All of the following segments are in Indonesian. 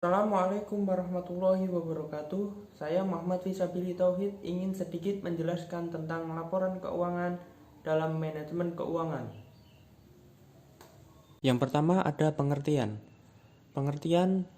Assalamualaikum warahmatullahi wabarakatuh. Saya Muhammad Fisabili Tauhid ingin sedikit menjelaskan tentang laporan keuangan dalam manajemen keuangan. Yang pertama ada pengertian. Pengertian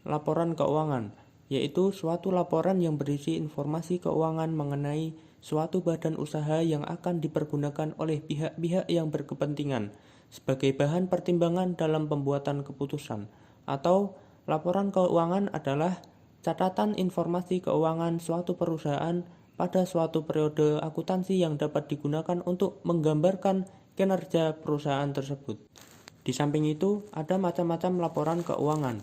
laporan keuangan yaitu suatu laporan yang berisi informasi keuangan mengenai suatu badan usaha yang akan dipergunakan oleh pihak-pihak yang berkepentingan sebagai bahan pertimbangan dalam pembuatan keputusan. Atau laporan keuangan adalah catatan informasi keuangan suatu perusahaan pada suatu periode akuntansi yang dapat digunakan untuk menggambarkan kinerja perusahaan tersebut. Di samping itu, ada macam-macam laporan keuangan.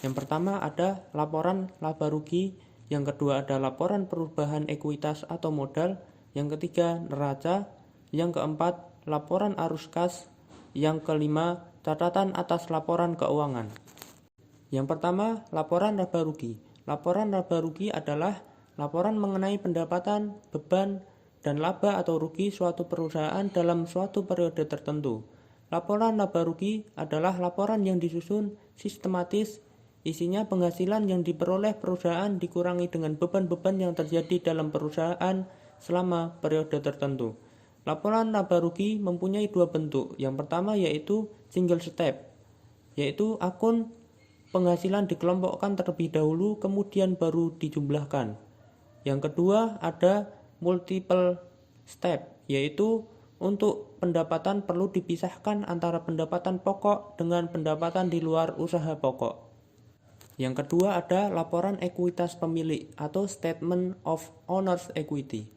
Yang pertama ada laporan laba rugi, yang kedua ada laporan perubahan ekuitas atau modal, yang ketiga neraca, yang keempat laporan arus kas, yang kelima catatan atas laporan keuangan. Yang pertama, laporan laba rugi. Laporan laba rugi adalah laporan mengenai pendapatan, beban, dan laba atau rugi suatu perusahaan dalam suatu periode tertentu. Laporan laba rugi adalah laporan yang disusun sistematis, isinya penghasilan yang diperoleh perusahaan dikurangi dengan beban-beban yang terjadi dalam perusahaan selama periode tertentu. Laporan laba rugi mempunyai dua bentuk. Yang pertama yaitu single step, yaitu akun penghasilan dikelompokkan terlebih dahulu kemudian baru dijumlahkan. Yang kedua ada multiple step, yaitu untuk pendapatan perlu dipisahkan antara pendapatan pokok dengan pendapatan di luar usaha pokok. Yang kedua ada laporan ekuitas pemilik atau statement of owner's equity.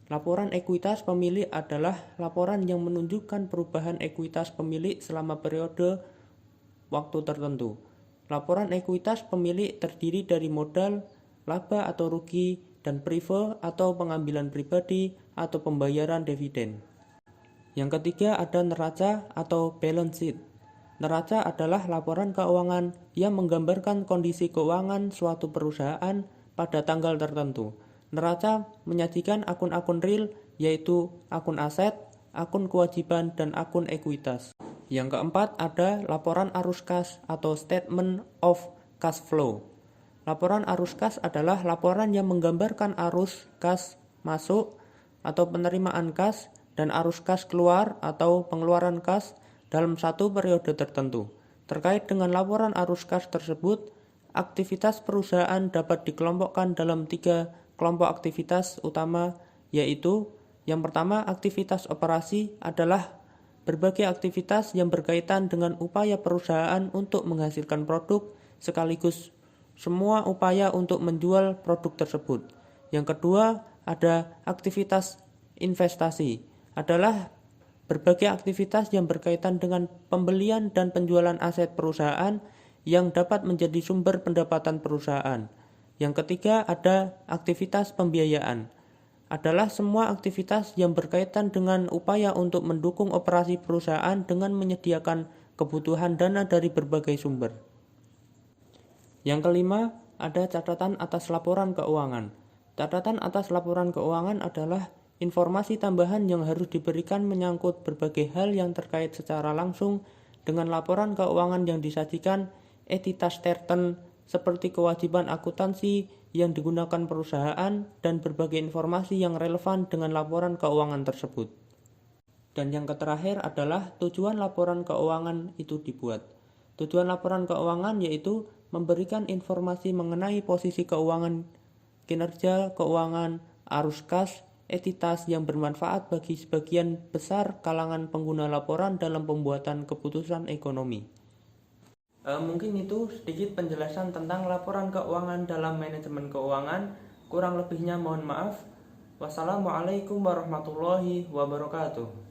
Laporan ekuitas pemilik adalah laporan yang menunjukkan perubahan ekuitas pemilik selama periode waktu tertentu. Laporan ekuitas pemilik terdiri dari modal, laba atau rugi, dan prive atau pengambilan pribadi atau pembayaran dividen. Yang ketiga ada neraca atau balance sheet. Neraca adalah laporan keuangan yang menggambarkan kondisi keuangan suatu perusahaan pada tanggal tertentu. Neraca menyajikan akun-akun real yaitu akun aset, akun kewajiban, dan akun ekuitas. Yang keempat ada laporan arus kas atau statement of cash flow. Laporan arus kas adalah laporan yang menggambarkan arus kas masuk atau penerimaan kas dan arus kas keluar atau pengeluaran kas dalam satu periode tertentu. Terkait dengan laporan arus kas tersebut, aktivitas perusahaan dapat dikelompokkan dalam 3 kelompok aktivitas utama, yaitu yang pertama aktivitas operasi adalah berbagai aktivitas yang berkaitan dengan upaya perusahaan untuk menghasilkan produk sekaligus semua upaya untuk menjual produk tersebut. Yang kedua, ada aktivitas investasi, adalah berbagai aktivitas yang berkaitan dengan pembelian dan penjualan aset perusahaan yang dapat menjadi sumber pendapatan perusahaan. Yang ketiga, ada aktivitas pembiayaan, adalah semua aktivitas yang berkaitan dengan upaya untuk mendukung operasi perusahaan dengan menyediakan kebutuhan dana dari berbagai sumber. Yang kelima, ada catatan atas laporan keuangan. Catatan atas laporan keuangan adalah informasi tambahan yang harus diberikan menyangkut berbagai hal yang terkait secara langsung dengan laporan keuangan yang disajikan, entitas terten seperti kewajiban akuntansi yang digunakan perusahaan dan berbagai informasi yang relevan dengan laporan keuangan tersebut. Dan yang terakhir adalah tujuan laporan keuangan itu dibuat. Tujuan laporan keuangan yaitu memberikan informasi mengenai posisi keuangan, kinerja keuangan, arus kas, entitas yang bermanfaat bagi sebagian besar kalangan pengguna laporan dalam pembuatan keputusan ekonomi. Mungkin itu sedikit penjelasan tentang laporan keuangan dalam manajemen keuangan. Kurang lebihnya mohon maaf. Wassalamualaikum warahmatullahi wabarakatuh.